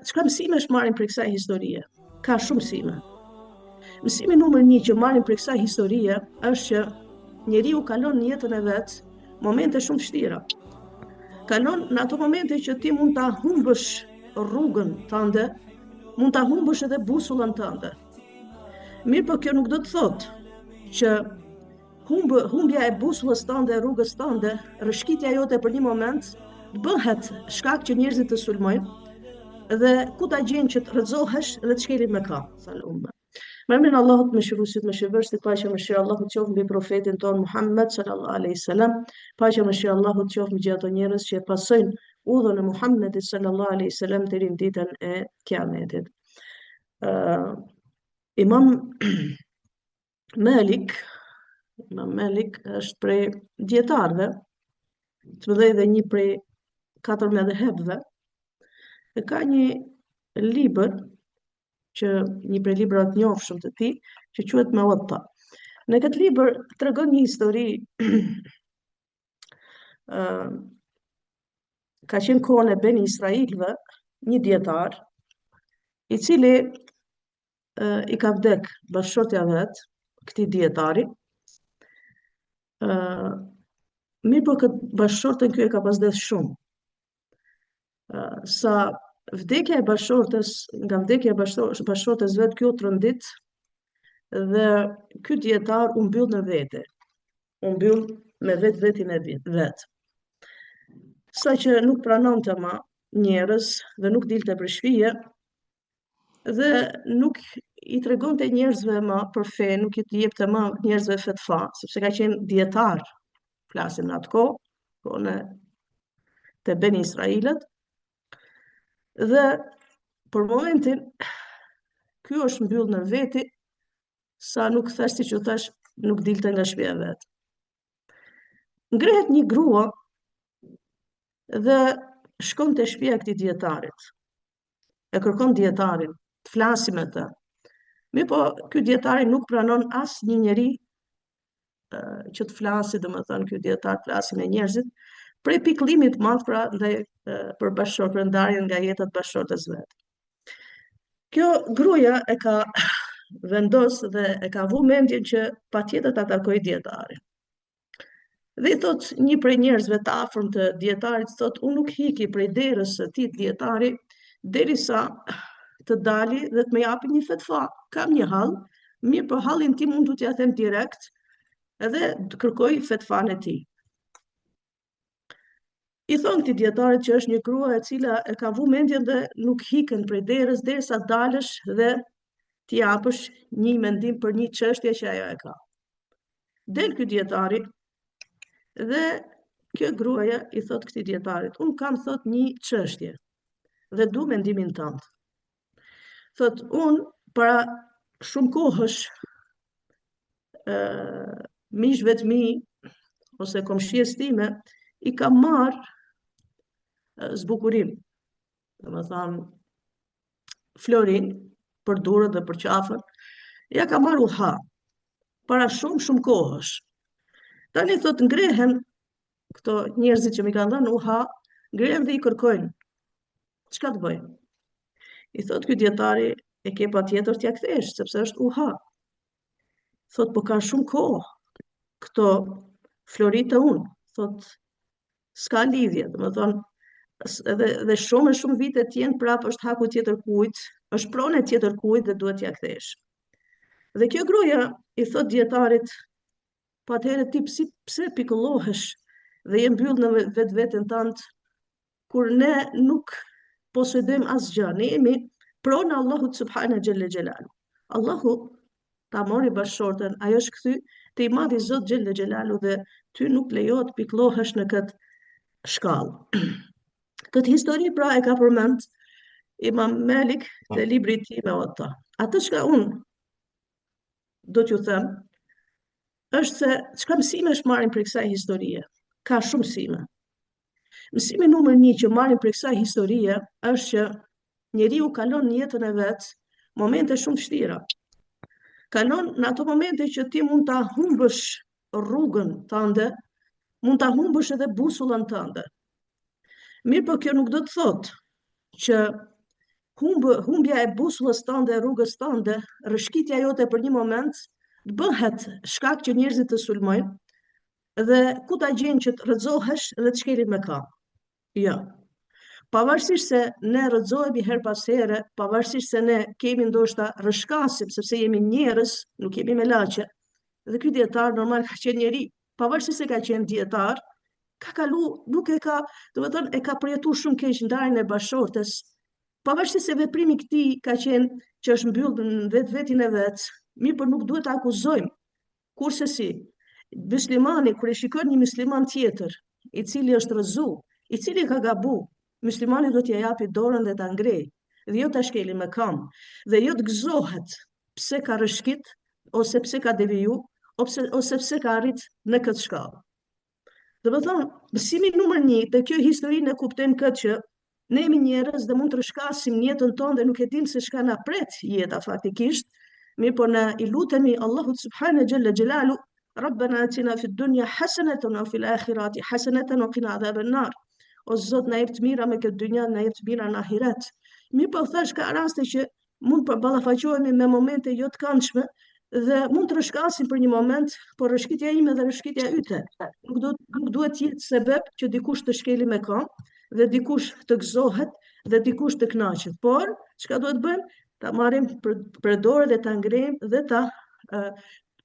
çka mësime është marrim për kësaj historie? Ka shumë mësime. Mësimi numër 1 që marrim për kësaj historie është që njeriu kalon në jetën e vet momente shumë vështira. Kalon në ato momente që ti mund ta humbësh rrugën tënde, mund ta humbësh edhe busullën tënde. Mirë, po kjo nuk do të thotë që humbja e busullës tënde, rrugës tënde, rrëshqitja jote për një moment bëhet shkak që njerëzit të sulmojnë dhe ku ta gjejnë që të rrëzohesh dhe të shkelin me ka, thënë. Me emrin e Allahut mëshiruesit mëshirështit, paqja mëshira e Allahut qoftë mbi profetin ton Muhammed sallallahu alaihi wasallam, paqja mëshira e Allahut qoftë mbi ato njerëz që e pasojnë udhën e Muhammedit sallallahu alaihi wasallam deri në ditën e Kiametit. Imam Malik është prej dietarëve të mëdhenj dhe një prej 4 mëdhëhebëve. E ka një libër që një prej librave të njohshëm të tij që quhet Muwatta. Në këtë libër tregon një histori ka qenë kohën e Beni Israilëve, një dietar i cili i ka vdek bashkëshortja vet, këtij dietari. Mirë, po këtë bashkëshortën kjo e ka pasdhes shumë. Sa vdekja e bashkëshortës, nga vdekja e bashkëshortës vet, kjo trondit dhe ky dietar u mbyll në vete. U mbyll me vetin e vet. Sa që nuk pranonte më njerëz dhe nuk dilte për shtëpie dhe nuk i tregonte njerëzve më për fe, nuk i jepte më njerëzve fetva, sepse ka qenë dietar, flasim në atë kohën e të Beni Israilët. Dhe për momentin ky është mbyll në veti, sa nuk thash si që thash, nuk dilte nga shtëpia vet. Ngrehet një grua dhe shkon te shtëpia e këtij dietarit. E kërkon dietarin, të flasi me të. Mirë, po ky dietari nuk pranon asnjë njeri që të flasi, domethënë ky dietar flasi me njerëzit, prej pikëllimit të madh pra ndaj për bashkëshort, për ndarjen nga jeta të bashkëshortës vet. Kjo gruaja e ka vendos dhe e ka vu mendjen që patjetër ta takoj dietarin. Dhe i thot një prej njerëzve të afërm të dietarit, thot, unë nuk hiki prej derës së tij dietari derisa të dali dhe të më japi një fetva. Kam një hall, mirë, po hallin tim mund t'ja them direkt edhe të kërkoj fetvan e tij. I thon këtij dietarit që është një grua e cila e ka vu mendjen dhe nuk hikën prej derës derisa dalësh dhe t'i japësh një mendim për një çështje që ajo e ka. Del ky dietari dhe kjo gruaja i thot këtij dietarit, unë kam thot një çështje dhe du mendimin tënd. Thot, unë para shumë kohësh mishëve të mi ose komshies time i kam marr zbukurim, domethënë florin për durët dhe për qafën, ja kam marr u ha para shumë kohësh. Tani thot, ngrehen këto njerëzit që mi kanë dhënë u ha, ngrehen dhe i kërkojnë. Çka të bëjnë? I thot ky dietari, e ke patjetër t'ja kthesh, sepse është u ha. Thot, po ka shumë kohë këto florit të unë. Thot, s'ka lidhje, domethënë edhe shumë vite t'jenë prapë është haku tjetër kujt, është pronë tjetër kujt dhe duhet t'ja kthesh. Dhe kjo gruaja i thot dietarit, po atëherë ti pse pikullohesh dhe je mbyll në vetveten tënd kur ne nuk posedojmë asgjë, ne jemi pronë Allahut subhanahu xhelle xhelalu. Allahu ta mori bashkëshortën, ajo është kthy te i madhi Zot xhelle xhelalu dhe ty nuk lejohet pikullohesh në këtë shkallë. Këtë histori pra e ka përmend Imam Malik te libri i tij Muwatta. Atë çka unë do t'ju them është se çka mësime është marrim për kësaj historie. Ka shumë mësime. Mësimi numër 1 që marrim për kësaj historie është që njeriu kalon në jetën e vet momente shumë vështira. Kalon në ato momente që ti mund ta humbësh rrugën tënde, mund ta humbësh edhe busullën tënde. Mirë, po kjo nuk do të thotë që humbja e busullës tënde, rrugës tënde, rëshkitja jote për një moment, të bëhet shkak që njerëzit të sulmojnë, dhe ku ta gjenë që të rrëzohesh dhe të shkelit me kam. Jo. Pavarësisht se ne rrëzohemi her pas here, pavarësisht se ne kemi ndoshta rrëshkasim, sepse jemi njerëz, nuk jemi me laçe. Dhe ky dietar normal ka qenë njeri, pavarësisht se ka qenë dietar, ka kalu, nuk e ka, do të thonë, e ka përjetuar shumë keq ndarjen e bashortës, pavarësisht se veprimi i këtij ka qenë që është mbyllur në vetvetin e vet, mirë por nuk duhet ta akuzojmë. Kurse si, muslimani kur e shikon një musliman tjetër, i cili është rrëzu, i cili ka gabu, muslimani do t'ia japi dorën dhe ta ngrejë, dhe jo ta shkeli me kam, dhe jo të gëzohet pse ka rrëshkit, ose pse ka deviju, ose pse ka arrit në këtë shkallë. Dhe më thonë, mësimi numër 1, dhe kjo histori ne kuptojmë këtë që ne jemi njerëz dhe mund të rrëshkasim jetën tonë dhe nuk e dim se çka na pret jeta faktikisht, mirë po na i lutemi Allahut subhanahu xhalla xhelalu, Rabbana atina fid dunya hasanatan wa fil akhirati hasanatan wa qina adhaban nar. O Zot, na jep të mira me këtë dynjë, na jep të mira në ahiret. Mirë po thash ka raste që mund të ballafaqohemi me momente jo të këndshme dhe mund të rrëshkasim për një moment, por rrëshkitja ime dhe rrëshkitja yte nuk duhet të jetë sebeb që dikush të shkeli me kam, dhe dikush të gëzohet, dhe dikush të kënaqet. Por, çka duhet bëjmë? Ta marrim për dorë dhe ta ngrejmë dhe ta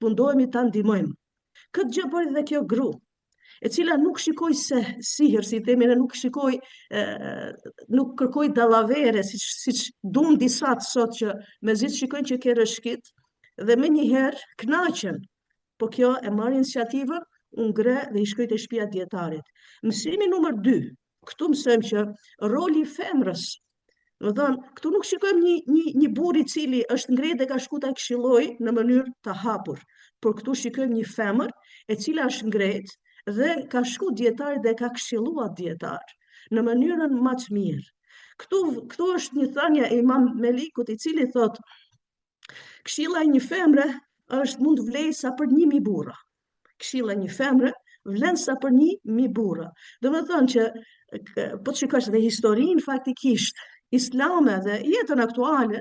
mundohemi ta ndihmojmë. Këtë gjë bëri dhe kjo gru, e cila nuk shikoi se sihir, si themi, nuk kërkoi dallavere, siç duan disa sot që mezi shikojnë që ke rrëshkit dhe me njëherë kënaqen. Po kjo e marrë iniciativën, unë ngre dhe i shkoj te shtëpia e dietarit. Mësimi numër 2, këtu mësojmë që roli i femrës, do të thonë, këtu nuk shikojmë një burr i cili është ngretë dhe ka shku ta këshilloj në mënyrë të hapur, por këtu shikojmë një femër e cila është ngretë dhe ka shku dietarit dhe ka këshilluar dietar në mënyrën më të mirë. Këtu është një thënie e Imam Melikut, i cili thotë, këshilla e një femre është mund vlej sa për 1000 burra. Këshilla e një femre vlen sa për 1000 burra. Do të thonë që po të shikosh dhe historinë faktikisht islame dhe jetën aktuale,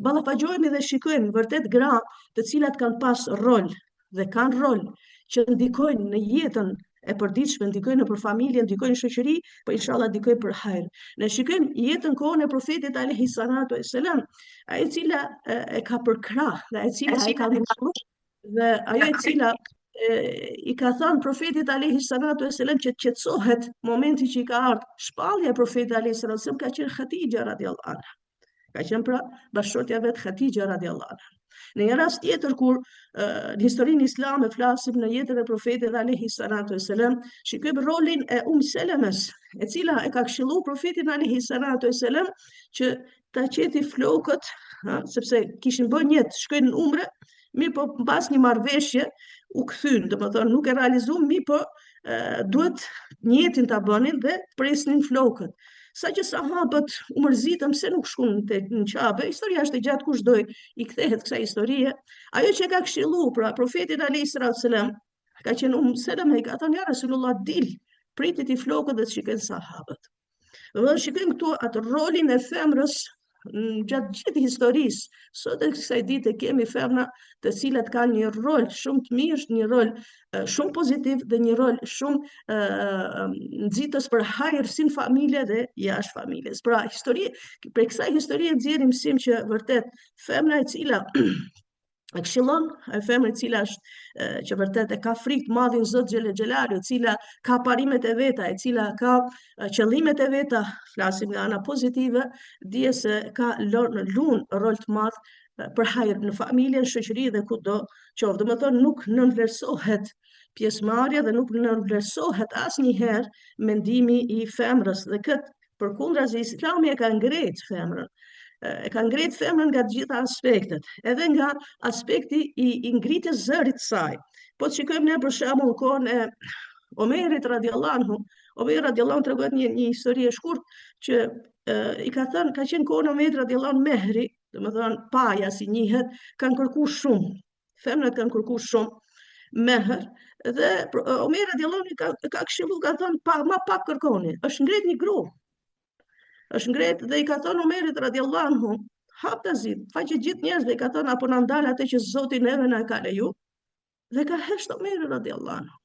ballafaqohemi dhe shikojmë vërtet gra të cilat kanë pas rol dhe kanë rol që ndikojnë në jetën e përditshme, ndikojnë për familje, ndikojnë në shoqëri, po inshallah ndikojnë për hajër. Ne shikojmë jetën kohën e profetit alayhi salatu wassalam, ai e cila e ka për krah, dhe ai e cila ai ka mësuar, dhe ajo e cila i ka thënë profetit alayhi salatu wassalam që të qetësohet momenti që i ka ardhur shpallja e profetit alayhi salatu wassalam, ka qenë Khatija radhiyallahu anha. Ka qenë pra bashortja vet Khatija radhiyallahu anha. Në një rast tjetër kur në historinë islame flasim në jetën e profetit alayhi salatu wassalam, shikojmë rolin e Selemes, e cila e ka këshilluar profetin alayhi salatu wassalam që ta qeti flokët, sepse kishin bërë një të shkojnë në umre, mirë po pas një marrëveshje u kthyn, domethënë nuk e realizuan, mirë po duhet njëtin ta bënin dhe presnin flokët. Sa që sahabët u mërzitën pse nuk shkon në Qabe, historia është e gjatë, kush doj i kthehet kësaj historie. Ajo që ka këshilluar pra profetin alayhi salatu wasalam, ka qenë Seleme, i ka thënë ja Rasulullah, dil, pritet i flokët dhe të shikojnë sahabët. Dhe shikojmë këtu atë rolin e femrës gjatë gjithë historisë. Sot e kësaj dite kemi femra të cilat kanë një rol shumë të mirë, një rol shumë pozitiv dhe një rol shumë nxitës për hajër si në familje dhe jashtë familjes. Pra, për kësaj historie nxjerrim mësim që vërtet femra e cila e këshillon, e femër e cila është që vërtet e ka frikë madhin Zot xhelel xhelalu, e cila ka parimet e veta, e cila ka qëllimet e veta, flasim nga ana pozitive, dije se ka lun rol të madh për hajër në familje, në shoqëri dhe kudo qoftë. Domethënë nuk nënvlerësohet pjesëmarrja dhe nuk nënvlerësohet asnjëherë mendimi i femrës, dhe këtë përkundrazi Islami e ka ngretë femrën. E ka ngretë femrën nga të gjitha aspektet, edhe nga aspekti i ngritjes zërit të saj. Po të shikojmë ne për shembull kohën e Omerit radhiyallahu anhu. Omeri radhiyallahu anhu tregon një histori e shkurtë që i ka thënë, ka qenë kohën e Omerit radhiyallahu anhu mehri, domethënë paja si njihet, kanë kërkuar shumë. Femrat kanë kërkuar shumë meher, dhe Omeri radhiyallahu anhu ka këshilluar, ka thënë ma pak kërkoni, është ngret një gru. është ngret dhe i ka thonë Omerit radiallahu anhu, hap të zit, faqe gjithë njerëzve i ka thonë apo na ndal atë që Zoti neve na ka leju, dhe ka hesht Omeri radiallahu anhu.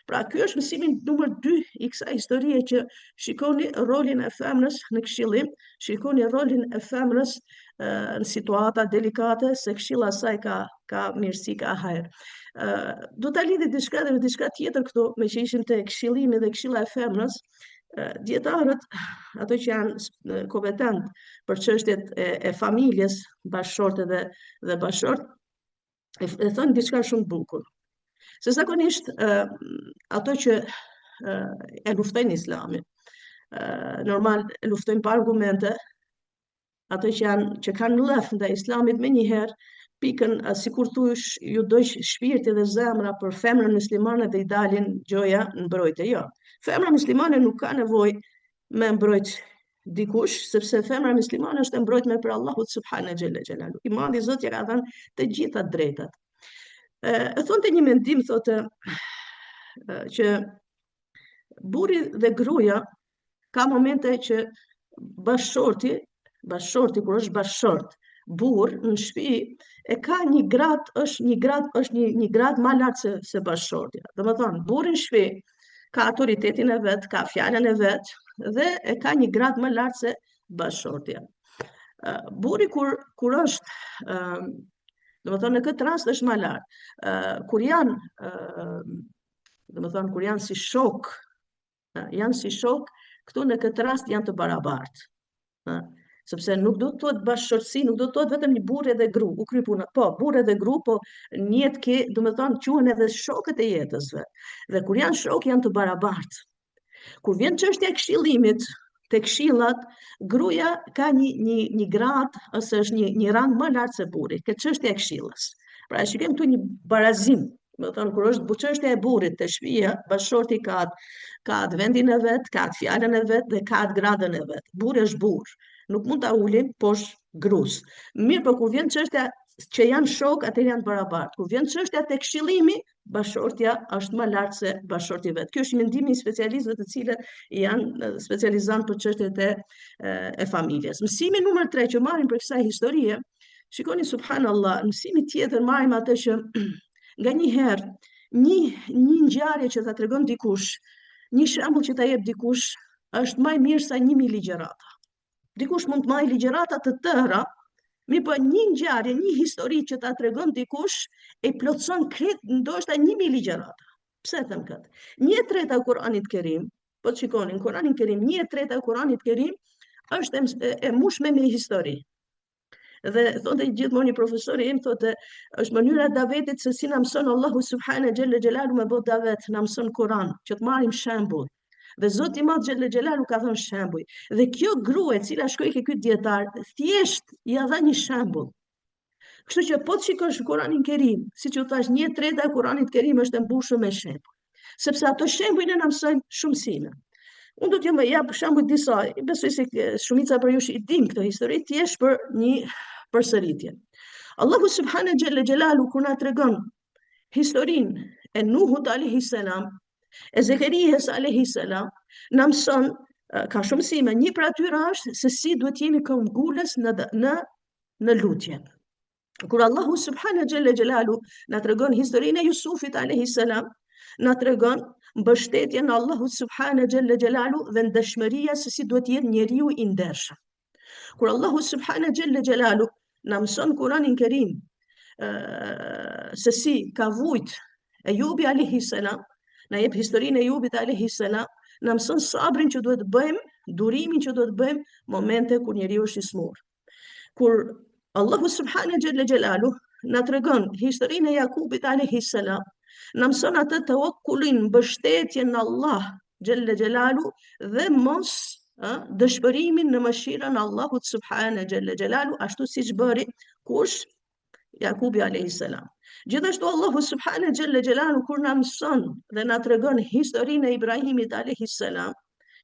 Pra ky është mësimi numër 2 i kësaj historie, që shikoni rolin e femrës në këshillim, shikoni rolin e femrës në situata delikate, se këshilla saj ka mirësi, ka hajër. Do ta lidhi diçka dhe me diçka tjetër këtu, me që ishim te këshillimi dhe këshilla e femrës. Dietarët, ato që janë kompetent për çështjet e familjes, bashkëshorte dhe bashkëshort, e thonë diçka shumë bukur. Se zakonisht ato që e luftojnë Islamin, normal e luftojnë pa argumente, ato që kanë lëf ndaj Islamit me njëherë, pikën, sikur thuash, ju dojsh shpirti dhe zemra për femrën muslimane dhe i dalin gjoja në mbrojtje. Jo. Femra muslimane nuk ka nevojë me mbrojt dikush, sepse femra muslimane është e mbrojtme për Allahut subhanahu xhella xhelalu. I mandi Zot ja ka dhënë të gjitha drejtat. E thonte një mendim, thotë që burri dhe gruaja ka momente që bashkëshorti kur është bashkëshort, burr në shtëpi, e ka një grad, është një grad më lart se bashkëshortja. Domethënë, burri në shtëpi ka autoritetin e vet, ka fjalën e vet dhe e ka një grad më lart se bashkëshortja. Burri kur është domethënë në këtë rast është më lart. Kur janë domethënë kur janë si shok, këtu në këtë rast janë të barabartë. Sepse nuk do të thotë bashkëshortësi, nuk do të thotë vetëm një burrë dhe gru, u kry puna. Po, burrë dhe gru, po në jetë domethënë quhen edhe shokët e jetësve. Dhe kur janë shok janë të barabartë. Kur vjen çështja e këshillimit, te këshillat, gruaja ka një grad ose është një rang më lart se burri, këtë çështje e këshillës. Pra shikojmë këtu një barazim, do të thonë kur është çështja e burrit te shtëpia, bashkëshorti ka atë vendin e vet, ka atë fjalën e vet dhe ka atë gradën e vet. Burri është burr, nuk mund ta ulim poshtë grus. Mirë, por kur vjen çështja që janë shok, atëherë janë barabartë. Kur vjen çështja te këshillimi, bashkëshortja është më lart se bashkëshorti vet. Ky është mendimi i specialistëve të cilët janë specializantë për çështjet e familjes. Mësimi numër 3 që marrim për kësaj historie, shikoni subhanallahu, mësimi tjetër marrim atë që nganjëherë një ngjarje që ta tregon dikush, një shembull që ta jep dikush, është më mirë sa 1000 ligjërata. Dikush mund të marrë ligjërata të tëra, mirë po një ngjarje, një histori që ta tregon dikush e plotson krejt ndoshta 1000 ligjërata. Pse them këtë? 1/3 e Kuranit Kerim, po shikoni, në Kuranin Kerim, 1/3 e Kuranit Kerim është e mushme me histori. Dhe thonë gjithmonë një profesori im, thotë, është mënyra e davetit se si na mëson Allahu subhanahu xhella xhelalu me bot davet, na mëson Kur'an, që të marrim shembull. Dhe Zoti i Madh xhella xhelalu ka thënë shembull. Dhe kjo grua e cila shkoi ke ky dietar, thjesht ja dha një shembull. Kështu që po të shikosh Kuranin Kerim, siç u thash, 1/3 e Kuranit Kerim është e mbushur me shembull. Sepse ato shembuj na mësojnë shumë sime. Unë do t'ju jap shembuj disa, besoj se shumica për ju i dim këtë histori, thjesht për një përsëritje. Allahu subhanahu xhella xhelalu kur na tregon historinë e Nuhut alayhi salam, e Zekerijes alayhi salam, na mëson ka shumë mësime. Një për atyre është se si duhet jemi këmbgulës në lutje. Kur Allahu subhanahu xhella xhelalu na tregon historinë e Jusufit alayhi salam, na tregon mbështetjen në Allahut subhanahu xhella xhelalu dhe ndeshmëria se si duhet jetë njeriu i ndershëm. Kur Allahu subhanahu xhella xhelalu na mëson Kuranin Kerim se si ka vujt Ejubi alayhi salam, na jep historinë e Ejubit alayhi salam, na mëson sabrin që duhet bëjmë, durimin që duhet bëjmë momente kur njeriu është i smur. Kur Allahu subhanahu xhella xhelalu na tregon historinë e Jakubit alayhi salam, na mëson atë tawakkulin, mbështetjen në Allah xhella xhelalu dhe mos dëshpërimin në mëshirën e Allahut subhanahu xhella xhelalu, ashtu siç bëri kush? Jakubi alayhi salam. Gjithashtu Allahu subhanahu xhella xhelalu kur na mëson dhe na tregon historinë e Ibrahimit alayhi salam,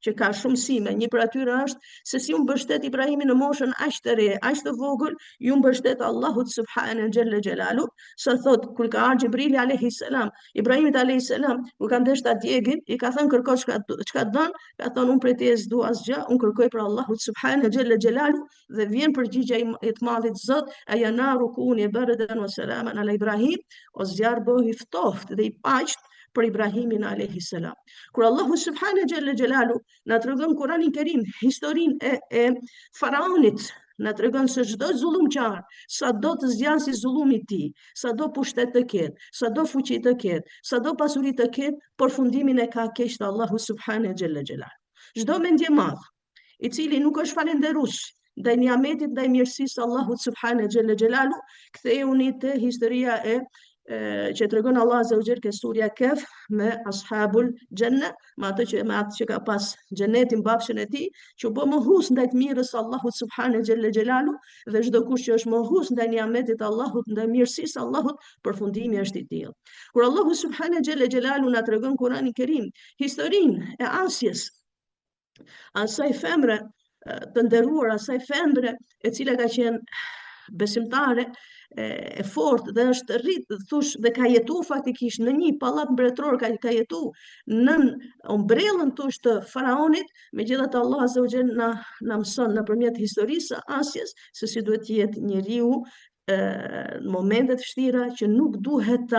që ka shumë sime. Një për atyre është se si u mbështet Ibrahimi në moshën aq të re, aq të vogël, ju mbështet Allahut subhanahu xhalla xhelalu, sa thot kur ka ardhur Xhibrili alayhis salam, Ibrahimit alayhis salam, kur ka ndesh ta djegin, i ka thënë kërko çka don, ka thënë unë prej te s'dua asgjë, unë kërkoj për Allahut subhanahu xhalla xhelalu dhe vjen përgjigja e të madhit Zot, ayanaru kuni bardan wa salaman ala Ibrahim, o zjarr bëhi ftoftë dhe i paqt për Ibrahimin alayhis salam. Kur Allahu subhanahu xhelalu na tregon Kur'anin Kerim historinë e faraonit, na tregon se çdo zullumçar, sa do të zgjasë zullumi i tij, sa do pushtet të ketë, sa do fuqi të ketë, sa do pasuri të ketë, por fundimin e ka keq te Allahu subhanahu xhelalu. Çdo mendje madh, i cili nuk është falenderues ndaj niametit, ndaj mirësisë së Allahut subhanahu xhelalu, kthehuni te historia që tregon Allah azza wa jall ke surja Kehf me ashabul xhenna, me atë që ka pas xhenetin bafshën e tij, që u bë mohus ndaj të mirës së Allahut subhanahu xhelalu, dhe çdo kush që është mohus ndaj niametit të Allahut, ndaj mirësisë së Allahut, përfundimi është i tillë. Kur Allahu subhanahu xhelalu na tregon Kur'anin Kerim historinë e Asjes, asaj femre të nderuar, asaj femre e cila ka qenë besimtare e fortë dhe është rrit thosh dhe ka jetu faktikisht në një pallat mbretëror, ka jetu në ombrellën thosh të faraonit, megjithatë Allah azza wa jall na mëson nëpërmjet historisë së Asjes se si duhet të jetë njeriu në momentet vështira, që nuk duhet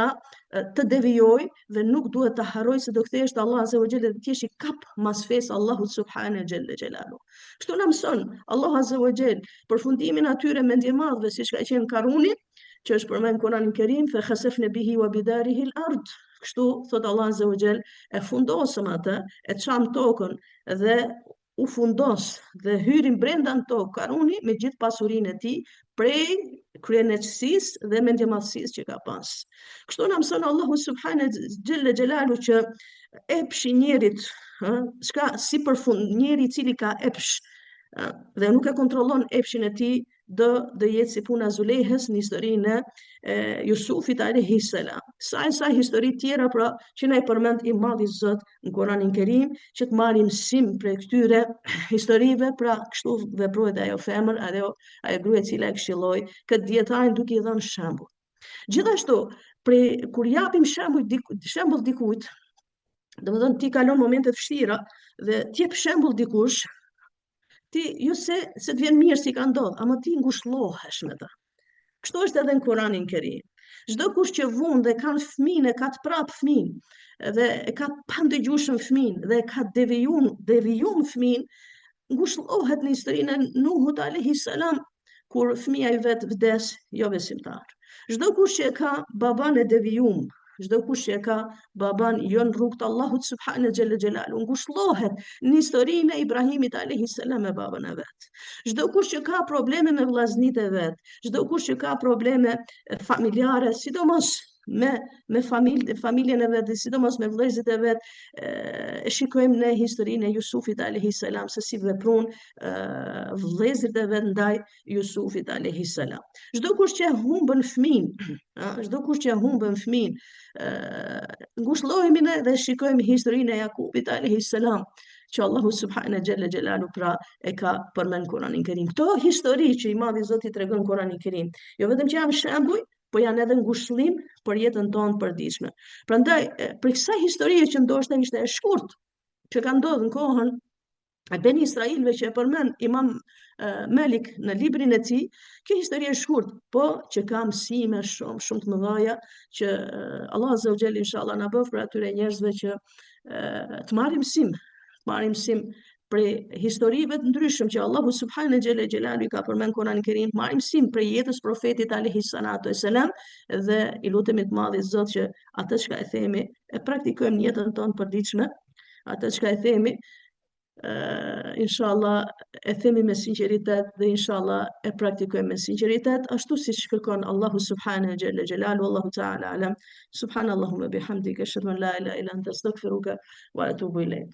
të devijoj dhe nuk duhet të harroj se do kthehesh te Allah azza wa jall dhe të jesh i kap mas fesë Allahut subhanahu xhelalu. Kështu na mëson Allah azza wa jall përfundimin atyre mendjemadhëve siç ka qenë Karuni, që është përmend Kur'anin Kerim, fa khasafna bihi wa bidarihi al-ard. Kështu thot Allah azza wa jall, e fundosëm atë, e çam tokën dhe u fundos dhe hyrin brenda në tokë Karuni me gjithë pasurinë e tij, prej kryenetësisë dhe mendjemadhësisë që ka pas. Kështu na mëson Allahu subhanahu xhelalu që epshi njerit, çka si përfund njeri i cili ka epsh dhe nuk e kontrollon epshin e tij, do jetë si puna Zulejhes në historinë e Jusufit alayhis salam. Sa histori tjera pra që na i përmend i madhi Zot në Kur'anin Kerim, që të marrim sim prej këtyre historive, pra kështu veprohet ajo femër, ajo gruaj e cila e këshilloi këtë dietarin duke i dhënë shembull. Gjithashtu, kur japim shembull dikujt, domethënë ti kalon momente të vështira dhe ti jep shembull dikush, ti jo se të vjen mirë si ka ndodhur, ama ti ngushëllohesh me ta. Kështu është edhe në Kur'anin Kerim. Çdo kush që vun dhe ka fëmijën, ka të prap fëmijën dhe e ka pandëgjueshëm fëmijën dhe e ka devijum fëmijën, ngushëllohet në historinë e Nuhut alayhis salam, kur fëmia i vet vdes jo besimtar. Çdo kush që ka baban e devijum, çdo kush që ka baban jo në rrugt të Allahut subhanahu xhelalu, ngushëllohet në historinë e Ibrahimit alayhis salam me babën e vet. Çdo kush që ka probleme me vllaznitë e vet, çdo kush që ka probleme familjare, sidomos me familjen e vet, sidomos me vëllezërit e vet, e shikojmë në historinë e Jusufit alayhis salam se si veprun vëllezërit e vet ndaj Jusufit alayhis salam. Çdo kush që humbën fëmijën, ngushëllohemi ne dhe shikojmë historinë e Jakubit alayhis salam, që Allahu subhanahu xhelalu pra e ka përmend Kur'anin Kerim. Këto histori që i madhi Zoti tregon Kur'anin Kerim, jo vetëm që janë shembuj, po janë edhe ngushëllim për jetën tonë të përditshme. Prandaj, për kësaj historie që ndoshta ishte e shkurt, që ka ndodhur në kohën e Ben Israilëve që e përmend Imam Malik në librin e tij, kjo histori e shkurt, po që ka mësime shumë të mëdha, që Allah azza wa jall inshallah na bëf për atyre njerëzve që të marrim mësim prej historive të ndryshëm që Allahu subhanahu xhelalu i ka përmend Kur'anin Kerim, marrim mësim prej jetës profetit alayhis salatu wassalam, dhe i lutemi të madhit Zot që atë çka e themi e praktikojmë në jetën tonë të përditshme, atë çka e themi inshallah e themi me sinqeritet dhe inshallah e praktikojmë me sinqeritet, ashtu siç kërkon Allahu subhanahu xhelalu. Allahu ta'ala alam. Subhanallahumma bihamdika ashhadu an la ilaha illa anta astaghfiruka wa atubu ilayk.